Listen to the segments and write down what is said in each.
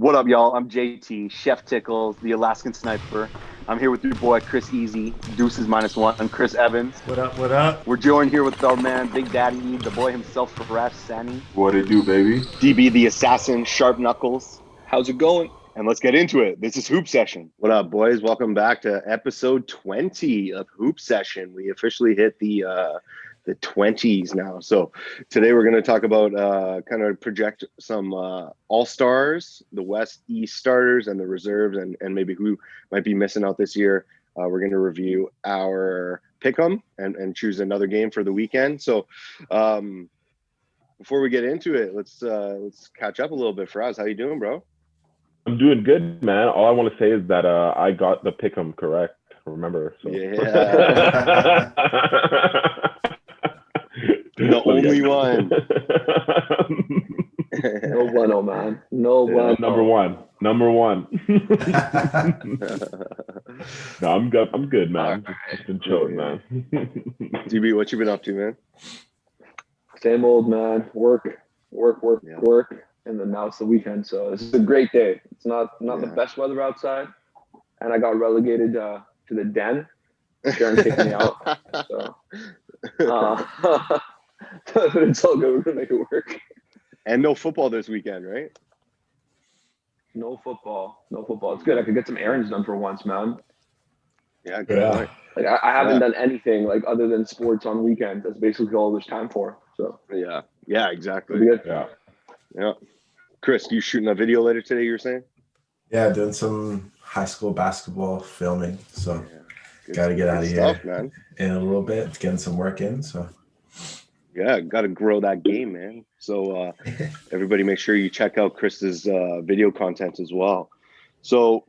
What up, y'all? I'm JT, Chef Tickles, the Alaskan Sniper. I'm here with your boy Chris Easy, Deuces -1, Chris Evans. What up? What up? We're joined here with our man, Big Daddy, the boy himself, Faraz Sani, What it do, baby? DB the Assassin, Sharp Knuckles. How's it going? And let's get into it. This is Hoop Session. What up, boys? Welcome back to episode 20 of Hoop Session. We officially hit the 20s now. So today we're going to talk about kind of project some all-stars, the West East starters and the reserves, and maybe who might be missing out this year. We're going to review our pick'em and choose another game for the weekend. So before we get into it, let's catch up a little bit. Faraz, how you doing, bro? I'm doing good, man. All I want to say is that I got the pick'em correct. Remember? So. Yeah. The only one. No bueno, man. No bueno. Number one. No, I'm good, man. Right. Just been chilling, man. DB, what you been up to, man? Same old, man. Work, Yeah. work. And then now it's the weekend, so this is a great day. It's not the best weather outside, and I got relegated to the den. Sharon kicked me out, so but it's all good. We're gonna make it work. And no football this weekend, right? No football. It's good. I could get some errands done for once, man. Yeah, good. Yeah. Point. Like I haven't done anything like other than sports on weekends. That's basically all there's time for. So Yeah, exactly. it'll be good. Yeah. Chris, you shooting a video later today, you were saying? Yeah, doing some high school basketball filming. So got to get out of stuff, here man. in a little bit, getting some work in. So Yeah, got to grow that game, man. So everybody make sure you check out Chris's video content as well. So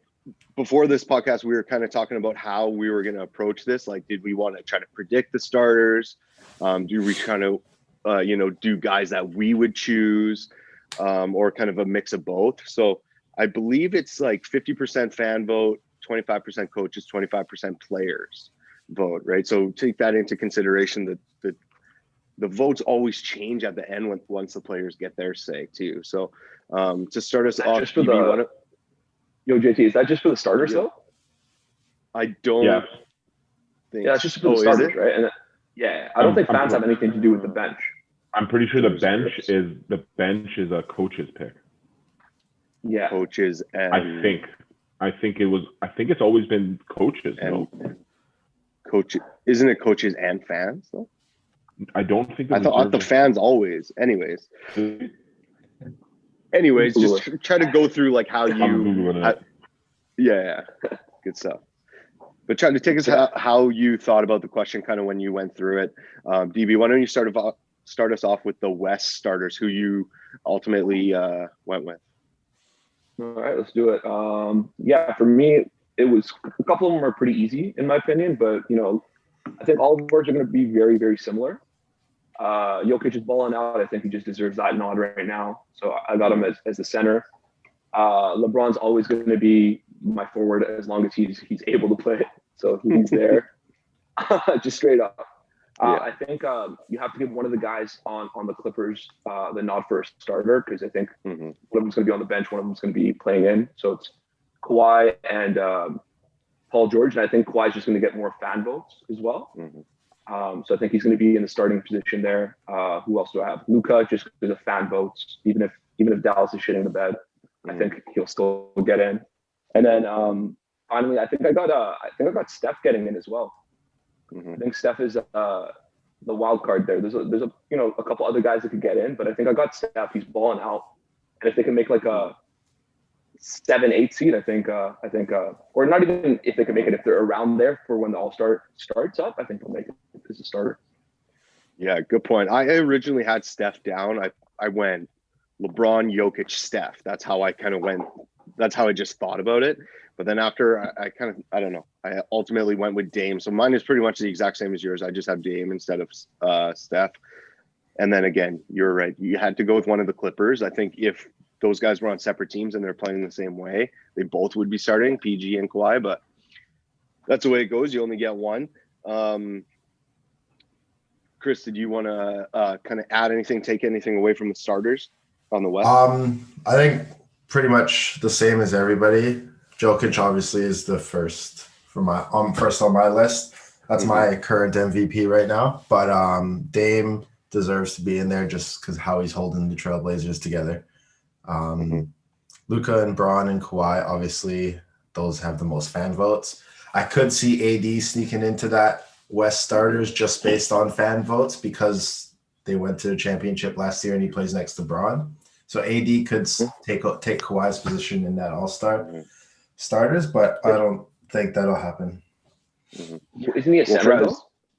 before this podcast, we were kind of talking about how we were going to approach this. Like, did we want to try to predict the starters? Do we kind of, do guys that we would choose? Or kind of a mix of both. So I believe it's like 50% fan vote, 25% coaches, 25% players vote, right? So take that into consideration that the votes always change at the end once the players get their say too. So to start us off, Just for Yo, JT, is that just for the starters though? I don't think. Yeah, it's just for the starters, right? And I don't think fans I'm- have anything to do with the bench. I'm pretty sure the bench is a coach's pick. Yeah. Coaches and I think it's always been coaches. and coach, isn't it coaches and fans though? I don't think I thought the fans always. Anyways, just try to go through like how I'm you. Googling it. Yeah, good stuff. But try to take us how you thought about the question, kind of when you went through it. DB, why don't you start us off with the West starters, who you ultimately went with? All right, let's do it. For me, it was a couple of them are pretty easy in my opinion, but I think all of ours are going to be very, very similar. Jokic is balling out. I think he just deserves that nod right now. So I got him as the center. LeBron's always going to be my forward as long as he's able to play. So he's there, just straight up. I think you have to give one of the guys on the Clippers the nod for a starter because I think one of them's going to be on the bench, one of them's going to be playing in. So it's Kawhi and Paul George, and I think Kawhi's just going to get more fan votes as well. So I think he's going to be in the starting position there. Who else do I have? Luka, just because of fan votes. Even if Dallas is shitting the bed, I think he'll still get in. And then finally, I think I got Steph getting in as well. I think Steph is the wild card there. There's a couple other guys that could get in, but I think I got Steph. He's balling out, and if they can make like a 7-8 seed, I think, or not even if they can make it, if they're around there for when the All-Star starts up, I think they'll make it as a starter. Yeah, good point. I originally had Steph down. I went LeBron, Jokic, Steph. That's how I kind of went. That's how I just thought about it. But then after I don't know. I ultimately went with Dame. So mine is pretty much the exact same as yours. I just have Dame instead of Steph. And then again, you're right. You had to go with one of the Clippers. I think if those guys were on separate teams and they're playing the same way, they both would be starting, PG and Kawhi. But that's the way it goes. You only get one. Chris, did you want to kind of add anything, take anything away from the starters on the West? I think pretty much the same as everybody. Jokic obviously is the first first on my list. That's my current MVP right now. But Dame deserves to be in there just because how he's holding the Trailblazers together. Luka and Braun and Kawhi, obviously, those have the most fan votes. I could see AD sneaking into that West starters just based on fan votes because they went to the championship last year and he plays next to Braun. So AD could take Kawhi's position in that All-Star starters, but I don't think that'll happen. Isn't he a center though,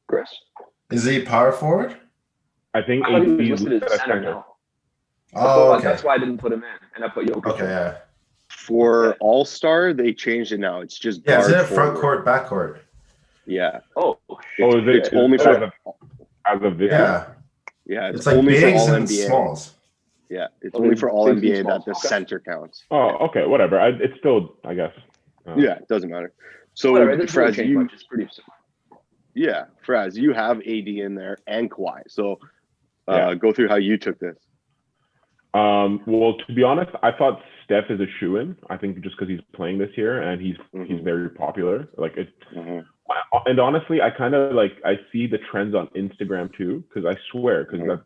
Chris? Is he power forward? I think I thought he AD was listed as center now. Oh, okay. That's why I didn't put him in, and I put Jokic. Okay, yeah. For All-Star, they changed it now. It's just is it front court, back court? Yeah. It's only for as of this year? Yeah, it's like only for bigs All and NBA. smalls. Yeah, it's only for All NBA that the center counts. Oh, okay, whatever. It's still, I guess. Yeah, it doesn't matter. So, Faraz, Faraz, you have AD in there and Kawhi. So, go through how you took this. Well, to be honest, I thought Steph is a shoo-in. I think just because he's playing this year and he's very popular. Like it, and honestly, I kind of I see the trends on Instagram too, because I swear, because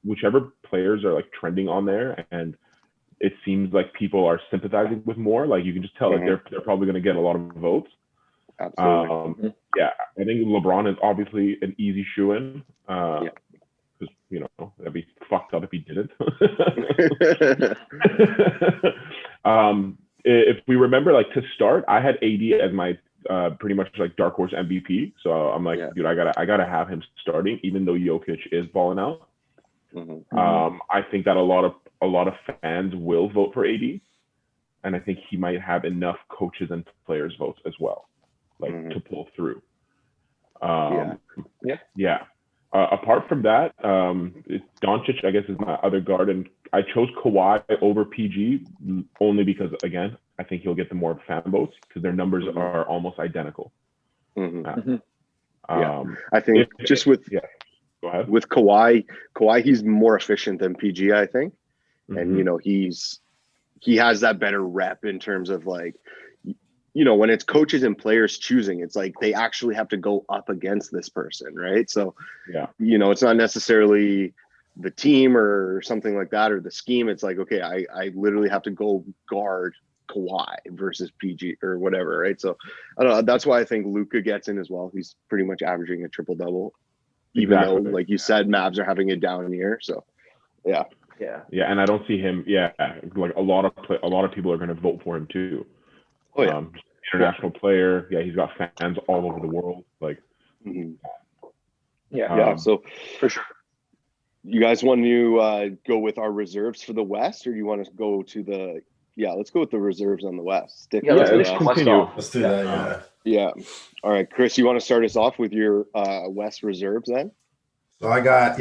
whichever players are like trending on there, and it seems like people are sympathizing with more. Like you can just tell, like they're probably going to get a lot of votes. Absolutely. Yeah, I think LeBron is obviously an easy shoo-in. Because that'd be fucked up if he didn't. If we remember, like to start, I had AD as my pretty much like dark horse MVP. So I'm like, dude, I gotta have him starting, even though Jokic is balling out. I think that a lot of fans will vote for AD, and I think he might have enough coaches and players votes as well, to pull through. Apart from that, Doncic, I guess, is my other guard, and I chose Kawhi over PG only because, again, I think he'll get the more fan votes because their numbers are almost identical. I think go ahead. With Kawhi, he's more efficient than PG, I think, and he has that better rep in terms of like. When it's coaches and players choosing, it's like they actually have to go up against this person, right? So, it's not necessarily the team or something like that or the scheme. It's like, okay, I literally have to go guard Kawhi versus PG or whatever, right? So, I don't know. That's why I think Luka gets in as well. He's pretty much averaging a triple-double, even though, like you said, Mavs are having a down year. So, yeah, and I don't see him. Yeah, like a lot of people are going to vote for him too. Oh yeah, international player. Yeah, he's got fans all over the world. Like, So for sure, you guys want to go with our reserves for the West, or do you want to go to the? Yeah, let's go with the reserves on the West. Let's continue. Let's do that. Yeah. All right, Chris, you want to start us off with your West reserves then? So I got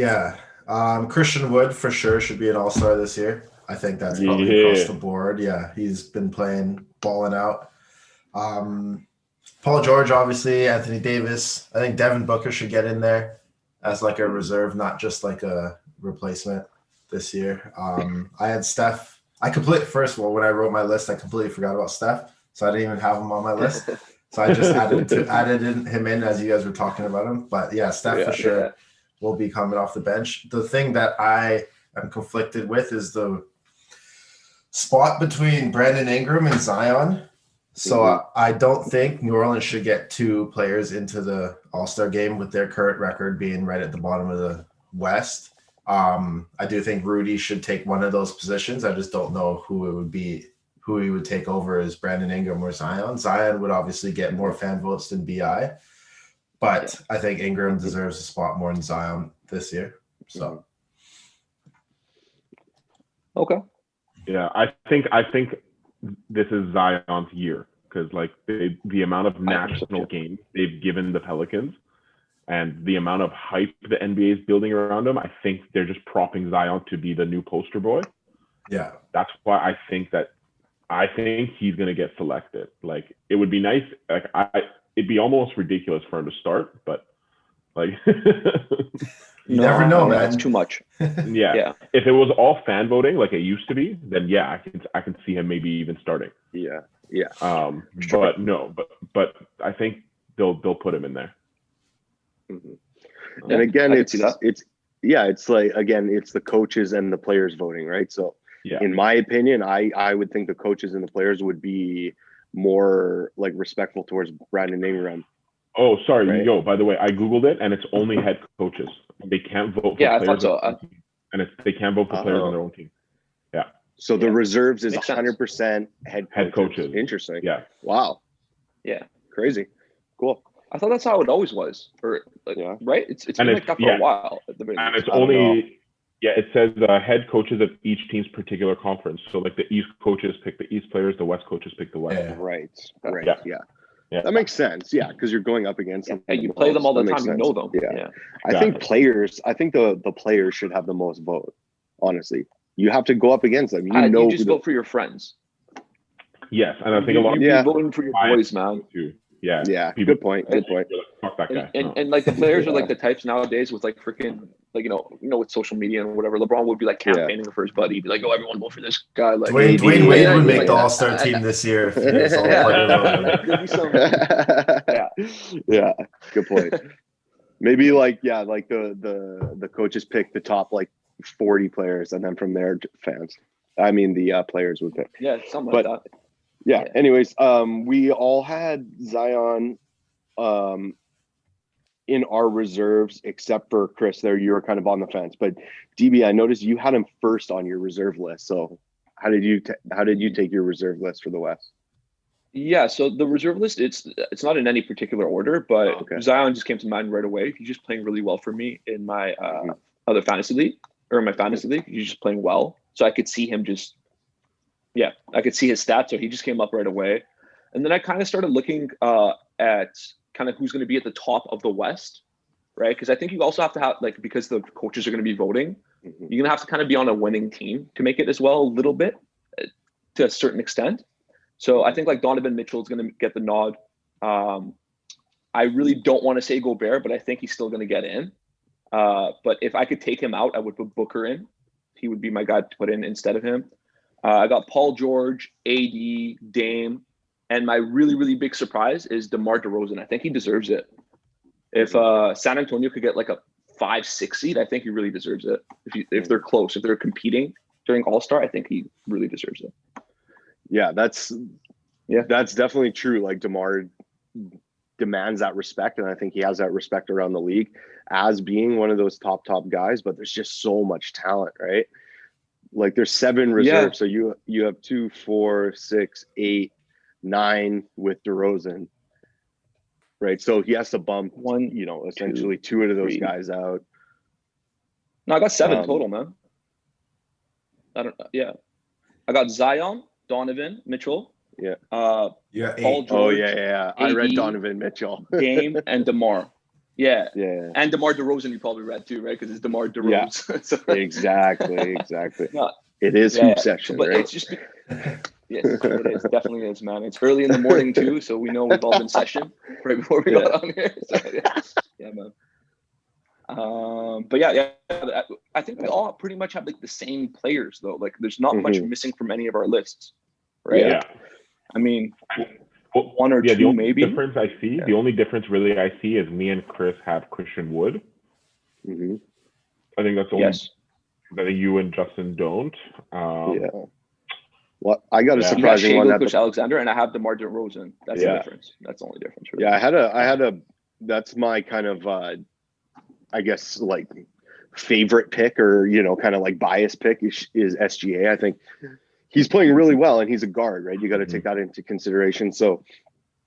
Christian Wood for sure should be an All-Star this year. I think that's probably across the board. Yeah, he's been balling out. Paul George, obviously, Anthony Davis. I think Devin Booker should get in there as like a reserve, not just like a replacement this year. I had Steph. First of all, when I wrote my list, I completely forgot about Steph, so I didn't even have him on my list. So I just added him in as you guys were talking about him. But yeah, Steph for sure will be coming off the bench. The thing that I am conflicted with is the spot between Brandon Ingram and Zion. So I don't think New Orleans should get two players into the All-Star game with their current record being right at the bottom of the West. I do think Rudy should take one of those positions. I just don't know who it would be, who he would take over as Brandon Ingram or Zion. Zion would obviously get more fan votes than BI, but I think Ingram deserves a spot more than Zion this year. So. Okay. Yeah, I think this is Zion's year because like the amount of national games they've given the Pelicans and the amount of hype the NBA is building around him, I think they're just propping Zion to be the new poster boy. Yeah. That's why I think he's going to get selected. Like it would be nice. Like it'd be almost ridiculous for him to start, but Like, You never know, man. That's too much. yeah. If it was all fan voting like it used to be, then yeah, I can see him maybe even starting. Yeah. But no, but I think they'll put him in there. Mm-hmm. And again, it's like, again, it's the coaches and the players voting, right? So in my opinion, I would think the coaches and the players would be more like respectful towards Brandon Ingram. Oh, sorry. Right? Yo, by the way, I Googled it and it's only head coaches. They can't vote for players. I thought so. And they can't vote for players on their own team. Yeah. So the reserves is 100% head coaches. Interesting. Yeah. Wow. Yeah. Crazy. Cool. I thought that's how it always was. Or right? It's been like that for a while. At the very and least. it's only it says head coaches of each team's particular conference. So like the East coaches pick the East players, the West coaches pick the West. Yeah. Right. Yeah. That makes sense. Yeah, because you're going up against them. Yeah, you play them all the time. You know them. Yeah. I think the players should have the most vote. Honestly, you have to go up against them. You just vote for your friends. Yes, and I think a lot. You're voting for your boys, man. Too. Yeah. Yeah. Good point. Good point. Fuck that guy. And like the players are like the types nowadays with like freaking like with social media and whatever. LeBron would be like campaigning for his buddy. He'd be like, "Oh, everyone vote for this guy." Like Dwayne Wade would make the All-Star team this year if he was all Yeah. Good point. Maybe like the coaches pick the top like 40 players, and then from there fans. I mean the players would pick. Yeah, something like that. Yeah. Anyways, we all had Zion in our reserves, except for Chris. There, you were kind of on the fence. But DB, I noticed you had him first on your reserve list. So, how did you take your reserve list for the West? Yeah, so the reserve list, it's not in any particular order, but Zion just came to mind right away. He's just playing really well for me in my other fantasy league, or my fantasy league. He's just playing well, so I could see him just. Yeah, I could see his stats, so he just came up right away. And then I kind of started looking at kind of who's going to be at the top of the West, right? Because I think you also have to have, like, because the coaches are going to be voting, you're going to have to kind of be on a winning team to make it as well a little bit to a certain extent. So I think, like, Donovan Mitchell is going to get the nod. I really don't want to say Gobert, but I think he's still going to get in. But if I could take him out, I would put Booker in. He would be my guy to put in instead of him. I got Paul George, AD, Dame, and my really, really big surprise is DeMar DeRozan. I think he deserves it. If San Antonio could get like a 5-6 seed, I think he really deserves it. If they're close, if they're competing during All-Star, I think he really deserves it. Yeah, that's definitely true. Like DeMar demands that respect, and I think he has that respect around the league as being one of those top guys. But there's just so much talent, right? Like there's 7 reserves, so you have 2, 4, 6, 8, 9 with DeRozan, right? So he has to bump essentially 2 of those guys out. No, I got 7 total, man. I got Zion, Donovan Mitchell. Yeah. Paul George. Oh yeah. I read Donovan Mitchell. Dame and DeMar. Yeah. And DeMar DeRozan you probably read too, right? Because it's DeMar DeRozan. Yeah. So, exactly. No, it is hoop section, but right? It's just yes, it is. Definitely is, man. It's early in the morning too, so we know we've all been session right before we got on here. So, yeah, man. But I think we all pretty much have like the same players though. Like there's not much missing from any of our lists, right? Yeah. I mean, 1 or 2 the only maybe. Difference I see, the only difference really I see is me and Chris have Christian Wood. I think that's the only. That you and Justin don't. Well, I got a surprising one. Coach Alexander, and I have DeMar DeRozan. That's the difference. That's the only difference. Really. Yeah, I had a. That's my kind of, I guess, like favorite pick, or kind of like bias pick is SGA. I think he's playing really well, and he's a guard, right? You got to take that into consideration. So,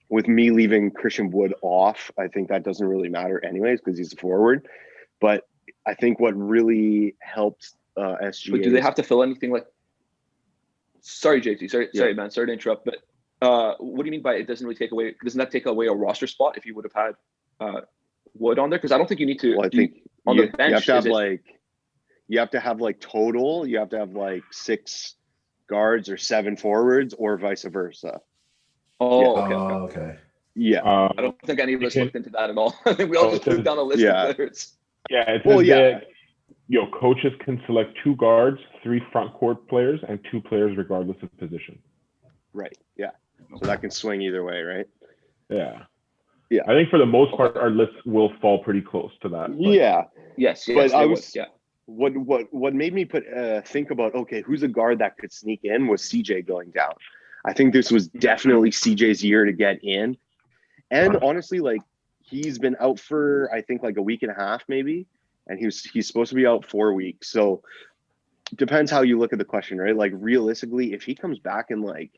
with me leaving Christian Wood off, I think that doesn't really matter, anyways, because he's a forward. But I think what really helped SGA. But do they have to fill anything like? Sorry, JT. Sorry, man. Sorry to interrupt. But what do you mean by it doesn't really take away? Doesn't that take away a roster spot if you would have had Wood on there? Because I don't think you need to. Well, I think on the bench you have to have you have to have like total. You have to have like 6 guards or 7 forwards, or vice versa. Oh, okay. Yeah. I don't think any of us looked into that at all. I think we all just put down a list of players. Yeah, it says Well, yeah. Coaches can select 2 guards, 3 front court players, and 2 players regardless of position. Right. Yeah. So that can swing either way, right? Yeah. Yeah. I think for the most part, our list will fall pretty close to that. But Yeah. Yes. But I would, was what made me think about, okay, who's a guard that could sneak in was CJ going down. I think this was definitely CJ's year to get in. And honestly, like, he's been out for, I think, like a week and a half maybe, and he's supposed to be out 4 weeks. So depends how you look at the question, right? Like, realistically, if he comes back in like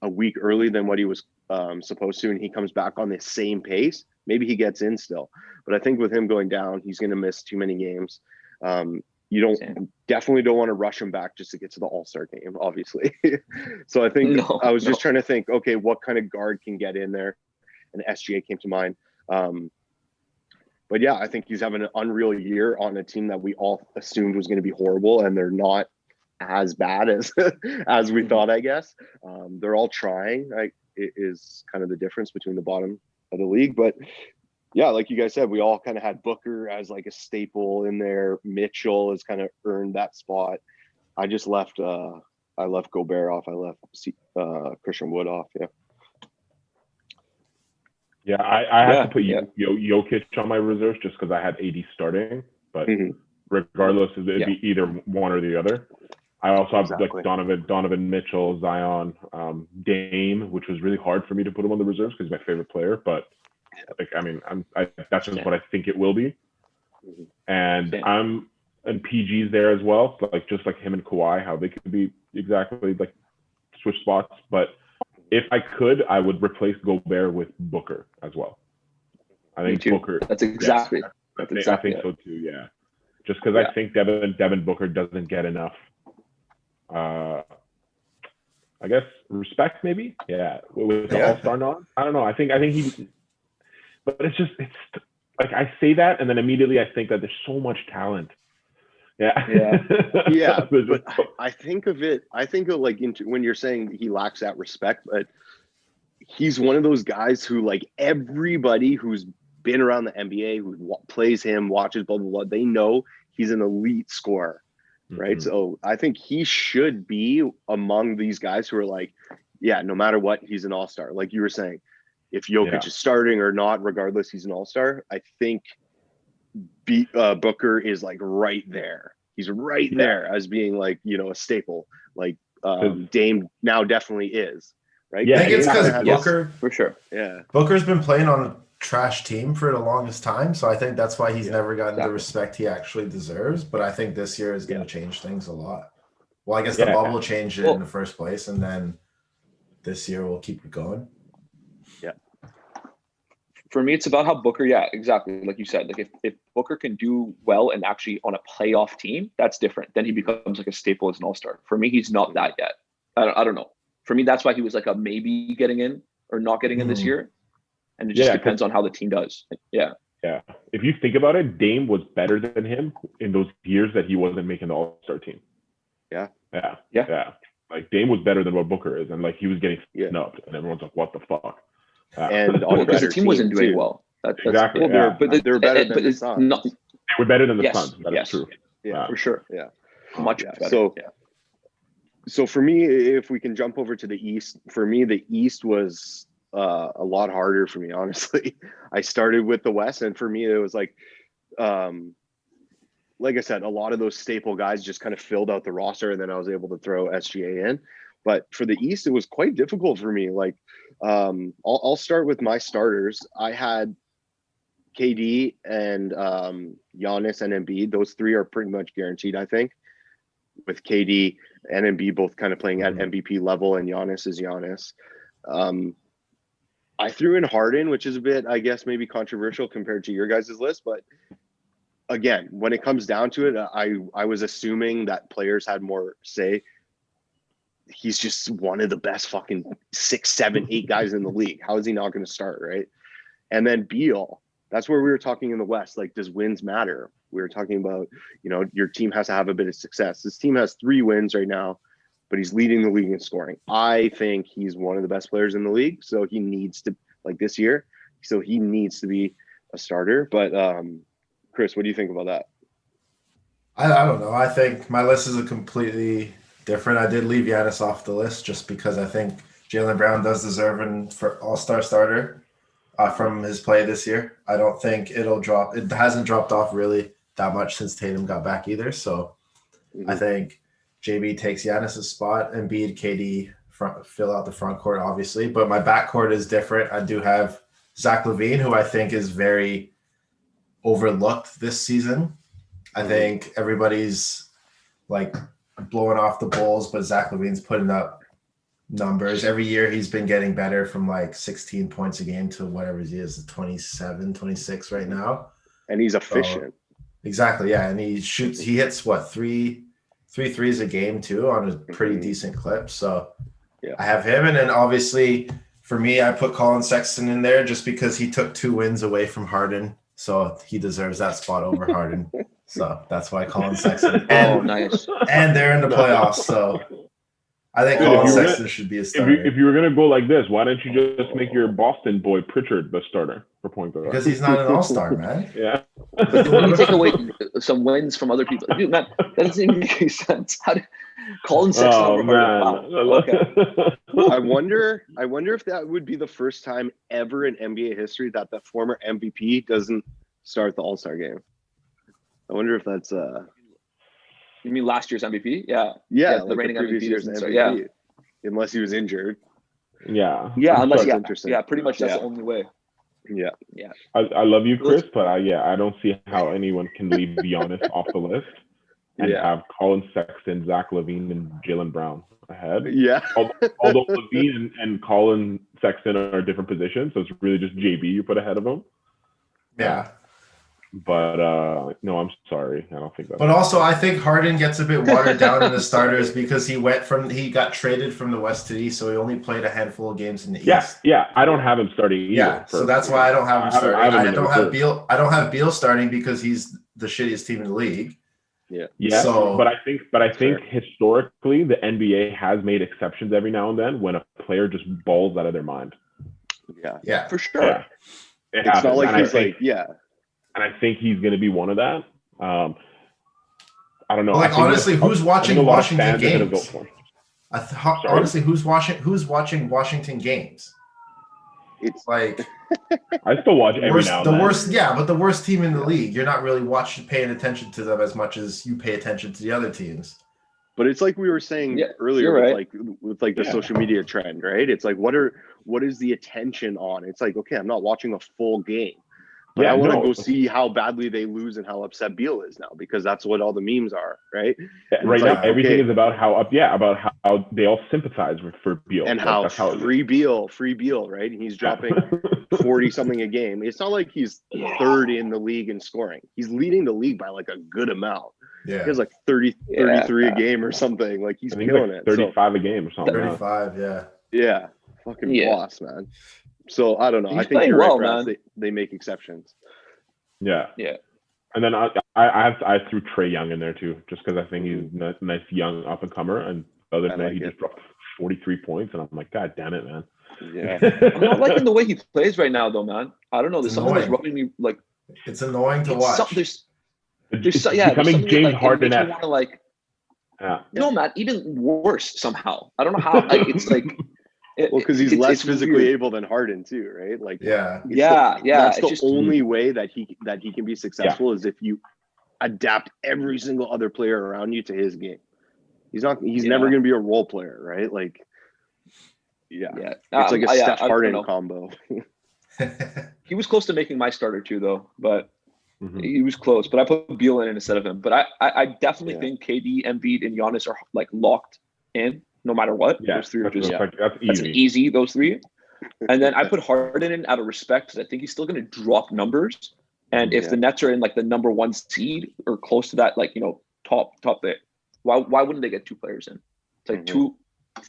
a week early than what he was supposed to, and he comes back on the same pace, maybe he gets in still. But I think with him going down, he's going to miss too many games. You definitely don't want to rush him back just to get to the All-Star game, obviously. So I think I was just trying to think, okay, what kind of guard can get in there? And SGA came to mind. But yeah, I think he's having an unreal year on a team that we all assumed was going to be horrible, and they're not as bad as as we thought, I guess. They're all trying. It is kind of the difference between the bottom of the league. But yeah, like you guys said, we all kind of had Booker as like a staple in there. Mitchell has kind of earned that spot. I just left I left Gobert off. I left Christian Wood off. Yeah. Yeah, I had to put Jokic on my reserves just because I had AD starting. But regardless, it'd be either one or the other. I also have like Donovan Mitchell, Zion, Dame, which was really hard for me to put him on the reserves because he's my favorite player. But like, I mean, that's just what I think it will be. And PG's there as well, like just like him and Kawhi, how they could be exactly like switch spots. But if I could, I would replace Gobert with Booker as well. I think Booker. That's exactly. I think so too. Yeah, just because I think Devin Booker doesn't get enough. I guess respect maybe. Yeah, with the All-Star nod. I don't know. I think he. But it's like I say that, and then immediately I think that there's so much talent. Yeah. But I think of like when you're saying he lacks that respect, but he's one of those guys who, like, everybody who's been around the NBA, who plays him, watches, blah blah blah, they know he's an elite scorer, right? So I think he should be among these guys who are like, yeah, no matter what, he's an all-star. Like you were saying, if Jokic is starting or not, regardless, he's an all-star. I think Booker is like right there. He's right there as being like, a staple. Like Dame now definitely is, right? I think it's because Booker, for sure. Yeah, Booker's been playing on a trash team for the longest time, so I think that's why he's never gotten the respect he actually deserves. But I think this year is going to change things a lot. Well, I guess the bubble changed it in the first place, and then this year we'll keep it going. Yeah. For me, it's about how Booker, exactly. Like you said, like if Booker can do well and actually on a playoff team, that's different. Then he becomes like a staple as an all-star. For me, he's not that yet. I don't know. For me, that's why he was like a maybe getting in or not getting in this year. And it just depends on how the team does. Yeah. If you think about it, Dame was better than him in those years that he wasn't making the all-star team. Yeah. Like Dame was better than what Booker is. And like he was getting snubbed and everyone's like, what the fuck? And because the team wasn't doing well. Exactly. Well, they were better than the Suns. They were better than the Suns. That's true. Yeah, for sure. Yeah, much better. So for me, if we can jump over to the East, for me, the East was a lot harder for me, honestly. I started with the West, and for me, it was like I said, a lot of those staple guys just kind of filled out the roster, and then I was able to throw SGA in. But for the East, it was quite difficult for me. Like, I'll start with my starters. I had KD and Giannis and Embiid. Those three are pretty much guaranteed, I think, with KD and Embiid both kind of playing at MVP level, and Giannis is Giannis. I threw in Harden, which is a bit, I guess, maybe controversial compared to your guys' list. But again, when it comes down to it, I was assuming that players had more say. He's just one of the best fucking 6, 7, 8 guys in the league. How is he not going to start, right? And then Beal, that's where we were talking in the West. Like, does wins matter? We were talking about, your team has to have a bit of success. This team has 3 wins right now, but he's leading the league in scoring. I think he's one of the best players in the league, so he needs to like this year. So he needs to be a starter. But Chris, what do you think about that? I don't know. I think my list is a completely different. I did leave Giannis off the list just because I think Jaylen Brown does deserve an for All-Star starter from his play this year. I don't think it'll drop. It hasn't dropped off really that much since Tatum got back either. So I think JB takes Giannis's spot, Embiid, KD fill out the front court, obviously. But my back court is different. I do have Zach LaVine, who I think is very overlooked this season. I think everybody's like blowing off the Bulls, but Zach LaVine's putting up numbers. Every year he's been getting better from like 16 points a game to whatever he is, 27, 26 right now. And he's efficient. Exactly, yeah. And he hits what, three threes a game too on a pretty decent clip. So yeah. I have him. And then obviously for me, I put Colin Sexton in there just because he took 2 wins away from Harden. So he deserves that spot over Harden. So that's why Colin Sexton. And, nice. And they're in the playoffs. So I think Colin Sexton should be a starter. If you were going to go like this, why don't you just make your Boston boy Pritchard the starter for point guard? Because he's not an all-star, man. Yeah. You take away some wins from other people. Dude, man, that doesn't even make any sense. Colin Sexton over Harden. Wow. Okay. I wonder if that would be the first time ever in NBA history that the former MVP doesn't start the All-Star game. I wonder if that's You mean last year's MVP? Yeah. Yeah, the reigning previous MVP year's doesn't MVP. start. Yeah. Unless he was injured. Yeah. Yeah, unless interesting. Yeah, pretty much that's the only way. Yeah. Yeah. I love you, Chris, but I don't see how anyone can leave Giannis off the list and have Colin Sexton, Zach LaVine, and Jaylen Brown ahead. Yeah. Although LaVine and Colin Sexton are different positions, so it's really just JB you put ahead of them. Yeah. But no, I'm sorry. I don't think that. But also, I think Harden gets a bit watered down in the starters because he got traded from the West to the East, so he only played a handful of games in the East. Yeah. I don't have him starting either. Yeah, so that's why I don't have him starting. I don't have Beal starting because he's the shittiest team in the league. Yeah. But I think historically the NBA has made exceptions every now and then when a player just balls out of their mind. Yeah, for sure. Yeah. It's not like he's And I think he's going to be one of that. I don't know. Like honestly, who's watching Washington games? Honestly, who's watching Washington games? It's like I still watch every now and then. But the worst team in the league. You're not really paying attention to them as much as you pay attention to the other teams. But it's like we were saying earlier with the social media trend, right? It's like what is the attention on? It's like, okay, I'm not watching a full game. But I want to go see how badly they lose and how upset Beal is now, because that's what all the memes are, right? Right now, everything is about how they all sympathize for Beal. And how free Beal, right? And he's dropping 40 something a game. It's not like he's third in the league in scoring. He's leading the league by like a good amount. Yeah. He has like 33 a game or something. Like he's killing it. 35 a game or something. 35, yeah. Yeah. Fucking boss, man. So I don't know. I think you're right, Faraz. They make exceptions. Yeah. And then I threw Trae Young in there too, just because I think he's a nice young up and comer. And the other night he just dropped 43 points, and I'm like, God damn it, man. Yeah. I'm not liking the way he plays right now, though, man. I don't know. There's something that's rubbing me like. It's annoying to watch. There's becoming James Harden. No, man. Even worse somehow. I don't know how. Like, it's like. Because he's less physically able than Harden too, right? Like, That's the only way that he can be successful is if you adapt every single other player around you to his game. He's never going to be a role player, right? Like, it's like a Steph Harden combo. He was close to making my starter too, though, but he was close. But I put Beal in instead of him. But I definitely think KD, Embiid, and Giannis are like locked in. No matter what, those three are just that's easy. Those three, and then I put Harden in out of respect because I think he's still going to drop numbers. And if the Nets are in like the number 1 seed or close to that, like top there, why wouldn't they get 2 players in? It's like 2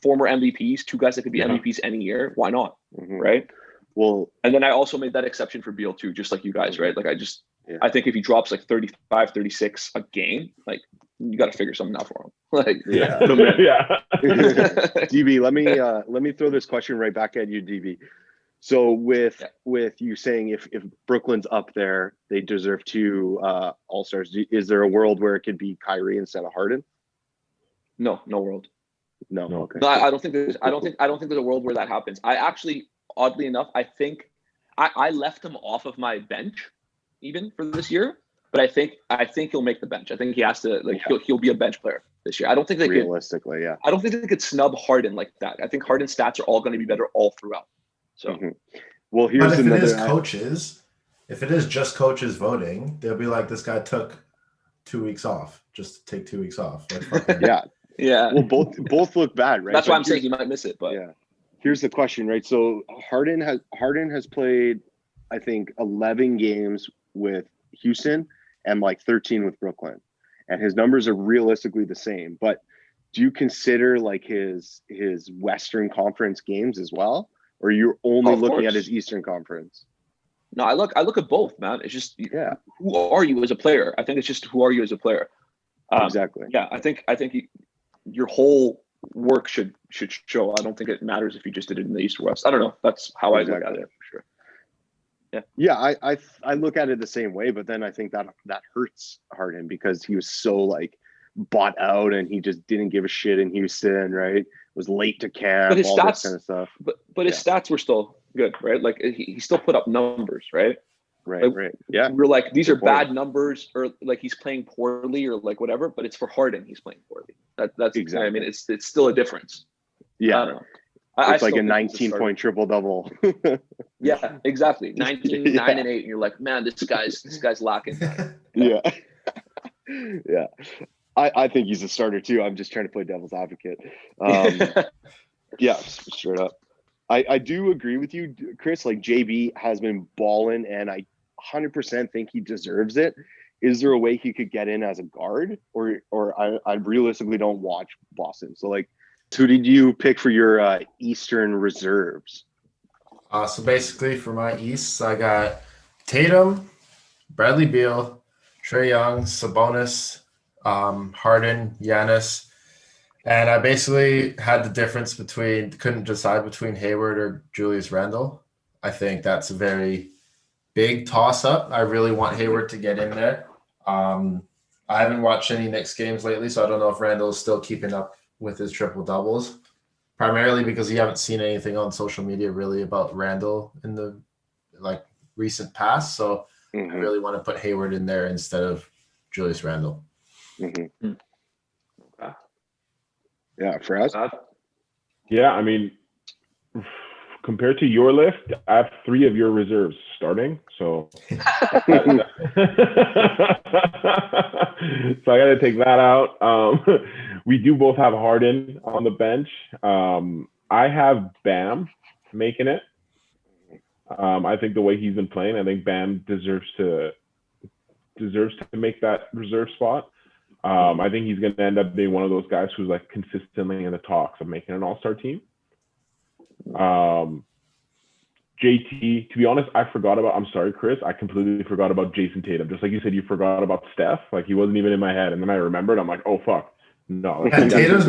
former MVPs, 2 guys that could be MVPs any year. Why not? Right? Well, and then I also made that exception for Beal too, just like you guys, right? Like I think if he drops like 35, 36 a game, like you got to figure something out for him. Like, DB, let me throw this question right back at you, DB. So with you saying if Brooklyn's up there, they deserve 2 All-Stars. Is there a world where it could be Kyrie instead of Harden? No world. No. Okay. No, I don't think there's. I don't think there's a world where that happens. I actually, oddly enough, I think I left him off of my bench even for this year. But I think he'll make the bench. I think he has to he'll be a bench player this year. I don't think they realistically, yeah. I don't think they could snub Harden like that. I think Harden's stats are all going to be better all throughout. So, well, here's but if another. It is coaches, if it is just coaches voting, they'll be like, this guy took 2 weeks off. Just take 2 weeks off. yeah. Well, both look bad, right? That's why I'm saying he might miss it. But yeah, here's the question, right? So Harden has played, I think, 11 games with Houston and like 13 with Brooklyn, and his numbers are realistically the same. But do you consider like his Western Conference games as well, or you're only looking at his Eastern Conference? No, I look at both, man. It's just who are you as a player? I think it's just who are you as a player. Exactly. Yeah, I think your whole work should show. I don't think it matters if you just did it in the East or West. I don't know. That's how I look at it for sure. Yeah, I look at it the same way, but then I think that hurts Harden because he was so like bought out and he just didn't give a shit in Houston, right? Was late to camp, but his all stats, this kind of stuff. But his stats were still good, right? Like he still put up numbers, right? Right. Yeah. We're like, these are bad numbers, or like he's playing poorly, or like whatever. But it's for Harden, he's playing poorly. That's exactly. I mean, it's still a difference. Yeah. I don't know. It's like a 19-point triple double. Yeah, exactly. 19, 9 and 8, and you're like, man, this guy's lacking. Yeah. Yeah. I think he's a starter too. I'm just trying to play devil's advocate. Yeah, straight up. I do agree with you, Chris. Like JB has been balling, and I 100% think he deserves it. Is there a way he could get in as a guard, or I realistically don't watch Boston? So like, who did you pick for your Eastern reserves? So basically for my East, I got Tatum, Bradley Beal, Trae Young, Sabonis, Harden, Giannis. And I basically had the difference couldn't decide between Hayward or Julius Randle. I think that's a very big toss-up. I really want Hayward to get in there. I haven't watched any Knicks games lately, so I don't know if Randle is still keeping up with his triple-doubles, primarily because you haven't seen anything on social media really about Randle in the recent past. So I really want to put Hayward in there instead of Julius Randle. Mm-hmm. Yeah, Faraz? Yeah, I mean, compared to your list, I have 3 of your reserves starting. So, so I got to take that out. We do both have Harden on the bench. I have Bam making it. I think the way he's been playing, I think Bam deserves to make that reserve spot. I think he's going to end up being one of those guys who's like consistently in the talks of making an all-star team. JT, to be honest, I'm sorry, Chris, I completely forgot about Jason Tatum. Just like you said, you forgot about Steph. Like he wasn't even in my head. And then I remembered, I'm like, oh, fuck. No. And Tatum's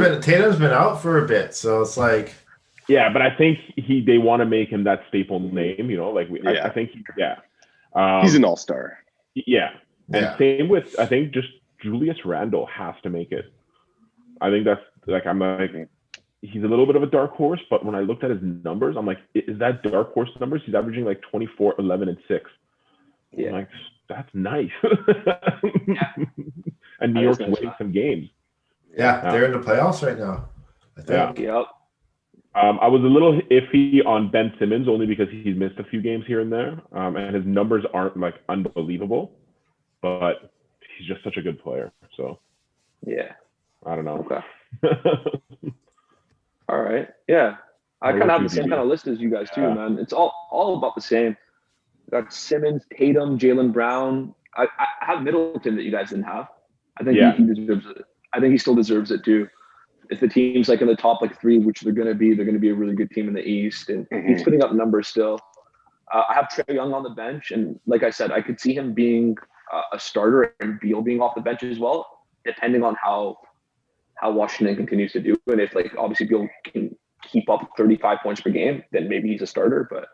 been out for a bit. So it's like. Yeah, but I think they want to make him that staple name, you know, like I think, he's an all-star. Yeah. And same with, I think just Julius Randle has to make it. I think that's like, I'm like, he's a little bit of a dark horse, but when I looked at his numbers, I'm like, is that dark horse numbers? He's averaging like 24, 11, and 6. Yeah. I'm like, that's nice. And New York's winning some games. Yeah, they're in the playoffs right now, I think. Yeah. Yep. I was a little iffy on Ben Simmons only because he's missed a few games here and there, and his numbers aren't like unbelievable, but he's just such a good player. So yeah, I don't know. Okay. All right. Yeah, I kind of have the same kind of list as you guys too, man. It's all about the same. Got Simmons, Tatum, Jaylen Brown. I have Middleton that you guys didn't have. I think he deserves it. I think he still deserves it too. If the team's like in the top like 3, which they're going to be a really good team in the East, and he's putting up numbers still. I have Trae Young on the bench, and like I said, I could see him being a starter and Beal being off the bench as well, depending on how Washington continues to do. And if like obviously Beal can keep up 35 points per game, then maybe he's a starter. But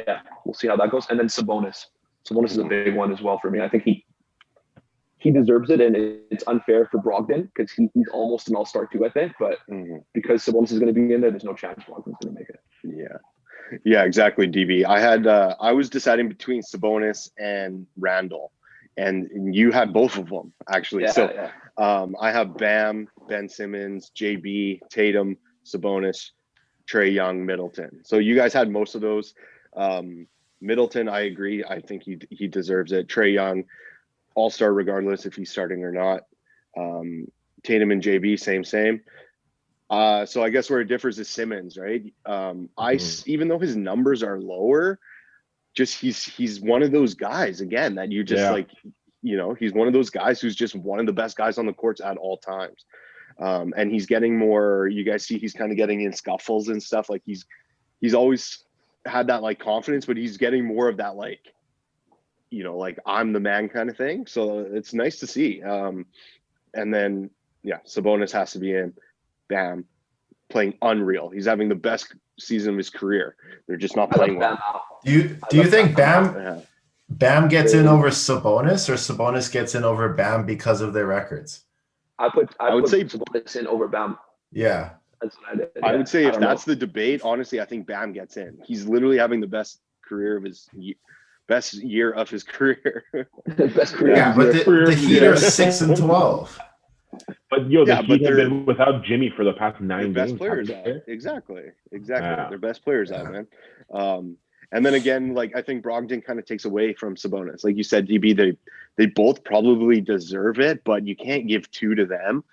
yeah, we'll see how that goes. And then Sabonis. Sabonis is a big one as well for me. I think he deserves it, and it's unfair for Brogdon because he's almost an all-star too, I think. But because Sabonis is going to be in there, there's no chance Brogdon's going to make it. Yeah, exactly, DB. I was deciding between Sabonis and Randall, and you had both of them actually. I have Bam, Ben Simmons, JB, Tatum, Sabonis, Trae Young, Middleton. So you guys had most of those. Middleton, I agree. I think he deserves it. Trae Young, all-star regardless if he's starting or not. Tatum and JB, same. So I guess where it differs is Simmons, right? Even though his numbers are lower, just he's one of those guys again that you just like, he's one of those guys who's just one of the best guys on the courts at all times. And he's getting more, you guys see he's kind of getting in scuffles and stuff. Like he's always had that like confidence, but he's getting more of that like, like I'm the man kind of thing. So it's nice to see. And then Sabonis has to be in. Bam, playing unreal. He's having the best season of his career. They're just not playing well. Do you think Bam gets in over Sabonis, or Sabonis gets in over Bam because of their records? I would say Sabonis in over Bam. Yeah. That's what I did. I would say if that's the debate, honestly, I think Bam gets in. He's literally having the best career of his best year of his career. Best career. Yeah, but the Heat are 6-12. But the Heat have been without Jimmy for the past 9 best games. Players out. Exactly. Their best players out, man. And then again, like I think Brogdon kind of takes away from Sabonis. Like you said, DB, they both probably deserve it, but you can't give 2 to them.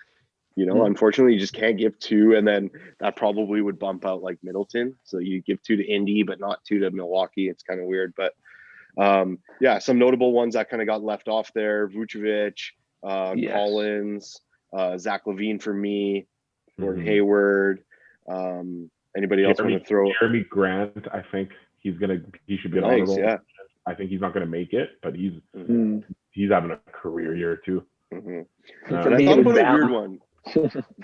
Unfortunately, you just can't give 2, and then that probably would bump out like Middleton. So you give 2 to Indy, but not 2 to Milwaukee. It's kind of weird, but some notable ones that kind of got left off there: Vucevic, Collins, Zach LaVine for me, Gordon Hayward. Anybody else want to throw? Jeremy Grant, I think he should be an honorable. Yeah. I think he's not going to make it, but he's having a career year too. And I thought about a weird one.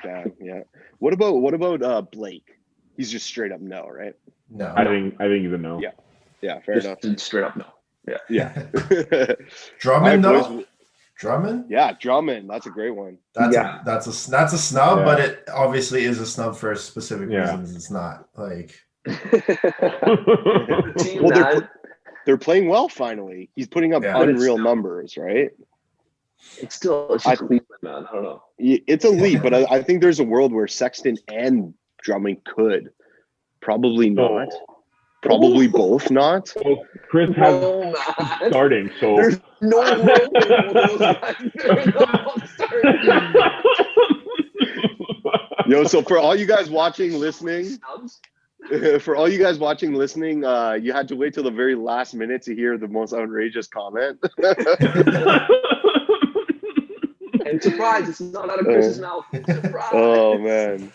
Bam, yeah. What about Blake? He's just straight up no, right? No. I think he's a no. Yeah, fair enough. Straight up no. Yeah. Drummond though. Drummond? Yeah, Drummond. That's a great one. That's a snub, but it obviously is a snub for specific reasons. It's not like they're playing well finally. He's putting up unreal numbers, right? It's just Cleveland, man. I don't know. It's elite, but I think there's a world where Sexton and Drummond could. Probably not. Probably both not. Well, Chris has starting, so there's no Yo, so for all you guys watching, listening, you had to wait till the very last minute to hear the most outrageous comment. And surprise, it's not out of Chris's mouth. Surprise. Oh man.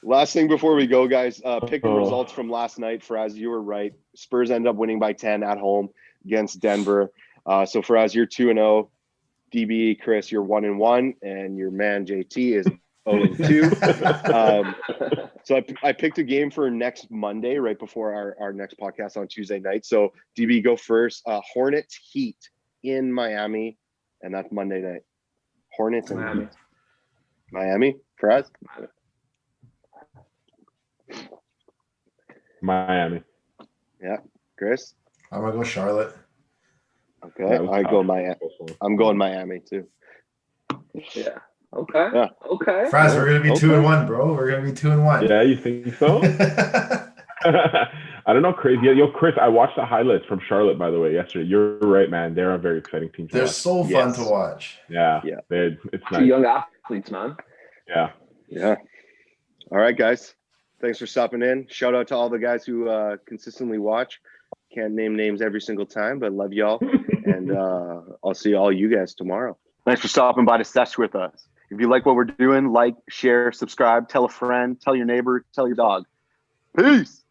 Last thing before we go, guys, picking results from last night. Faraz, you were right. Spurs end up winning by 10 at home against Denver. So Faraz, you're 2-0. DB, Chris, you're 1-1, and your man JT is 0-2. So I picked a game for next Monday, right before our next podcast on Tuesday night. So DB, go first. Hornets Heat in Miami, and that's Monday night. Hornets in Miami. Miami, Faraz? Miami. Yeah, Chris. I'm gonna go Charlotte. Okay, I go Miami. I'm going Miami too. Yeah. Okay. Yeah. Okay. Faraz, we're gonna be 2-1, bro. We're gonna be 2-1. Yeah, you think so? I don't know, Chris. Yo, Chris, I watched the highlights from Charlotte, by the way, yesterday. You're right, man. They're a very exciting team. They're so fun to watch. Yeah. It's nice. Young athletes, man. Yeah. All right, guys. Thanks for stopping in. Shout out to all the guys who consistently watch. Can't name names every single time, but love y'all. And I'll see all you guys tomorrow. Thanks for stopping by to Sesh'n with us. If you like what we're doing, like, share, subscribe, tell a friend, tell your neighbor, tell your dog. Peace.